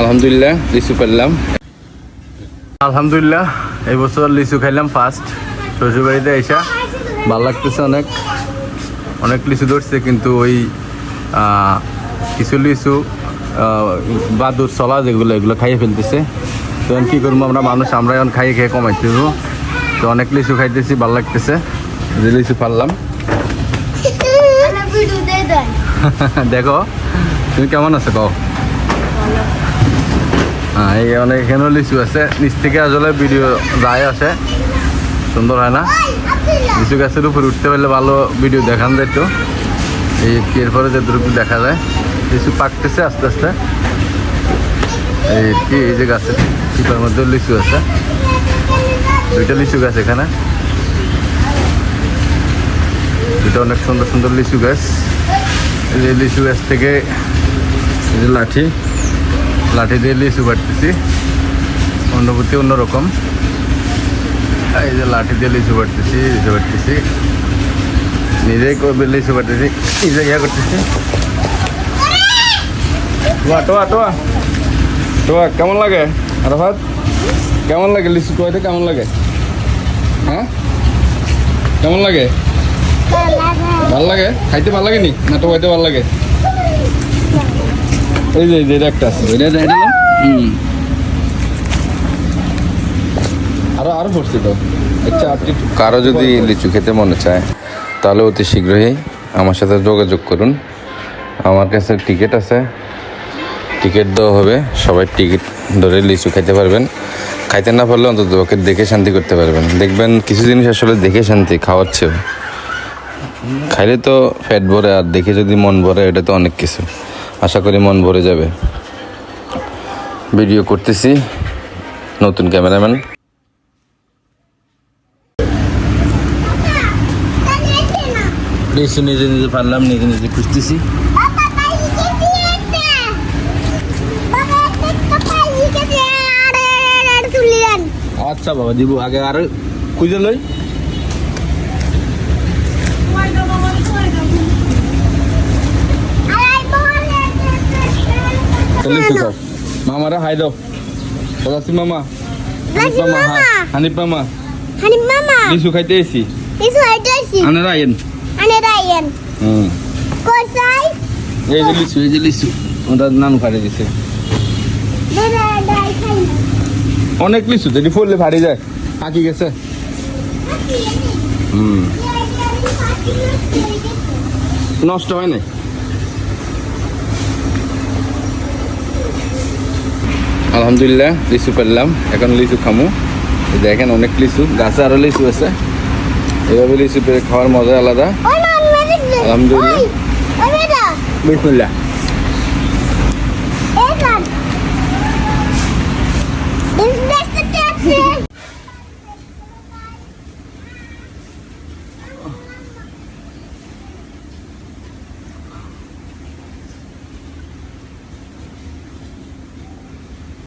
আলহামদুলিল্লাহ লিচু পেলাম। আলহামদুলিল্লাহ এই বছর লিচু খাইলাম ফার্স্ট শ্বশুরবাড়িতে এসে। ভালো লাগতেছে, অনেক অনেক লিচু ধরছে, কিন্তু ওই কিছু লিচু বাদুর চলা যেগুলো এগুলো খাইয়ে ফেলতেছে। তো এখন কী করবো আমরা মানুষ, আমরা এখন খাইয়ে খেয়ে কমাইতে দেবো। তো অনেক লিচু খাইতেছি, ভালো লাগতেছে, যে লিচু পারলাম। দেখো তুমি কেমন আছো কও? হ্যাঁ, এই অনেক এখানেও লিচু আছে, নিচ থেকে আসলে ভিডিও যায় আসে, সুন্দর হয় না? লিচু গাছের উপরে উঠতে পারলে ভালো ভিডিও দেখান যায়। তো এই এরপরে যেটুকু দেখা যায় লিচু পাকতেছে আস্তে আস্তে। এই কি এই যে গাছের চিপার মধ্যে লিচু আছে, দুইটা লিচু গাছ এখানে, দুটো অনেক সুন্দর সুন্দর লিচু গাছ। এই লিচু গাছ থেকে এই যে লাঠি দিয়ে লিচু কাটতেছি, অনুভূতি অন্যরকম। এই যে লাঠি দিয়ে লিচু কাটতেছি নিজেই লিচু কাটতেছি, নিজে ইয়া করতেছি। টোয়া টোয়া টোয়া কেমন লাগে আরাফাত? কেমন লাগে লিচু টোয়াতে? কেমন লাগে? হ্যাঁ কেমন লাগে? ভাল লাগে? খাইতে ভাল লাগে নি না টোয়াইতে ভাল লাগে? এই যে এটা একটা আছে, আরো পড়ছি তো। আচ্ছা, কারো যদি লিচু খেতে মনে চায় তাহলে অতি শীঘ্রই আমার সাথে যোগাযোগ করুন। আমার কাছে টিকিট আছে, টিকিট দেওয়া হবে, সবাই টিকিট ধরে লিচু খাইতে পারবেন। খাইতে না পারলে অন্তত ওকে দেখে শান্তি করতে পারবেন। দেখবেন কিছু জিনিস আসলে দেখে শান্তি, খাওয়াচ্ছেও। খাইলে তো পেট ভরে, আর দেখে যদি মন ভরে, এটা তো অনেক কিছু। আশা করি মন ভরে যাবে। ভিডিও করতেছি, নতুন ক্যামেরাম্যান। লিচু নিজে নিজে পারলাম, নিজে নিজে খুঁজতেছি। আচ্ছা বাবা দিব, আগে আর খুঁজে লই। মামারা হাই দাও, মামা হানিফ মামা লিচু খাইতে এসি। এই যে লিচু ওটা নানু ফাড়ে দিছে। অনেক লিচু যদি ফললে ফাড়ি যায়, পাকি গেছে। নষ্ট হয় না। আলহামদুলিল্লাহ লিচু পেলাম, এখন লিচু খামু। দেখেন অনেক লিচু, গাছে আরো লিচু আছে। এভাবে লিচু পেরে খাওয়ার মজা আলাদা। আলহামদুলিল্লাহ, বিসমিল্লাহ।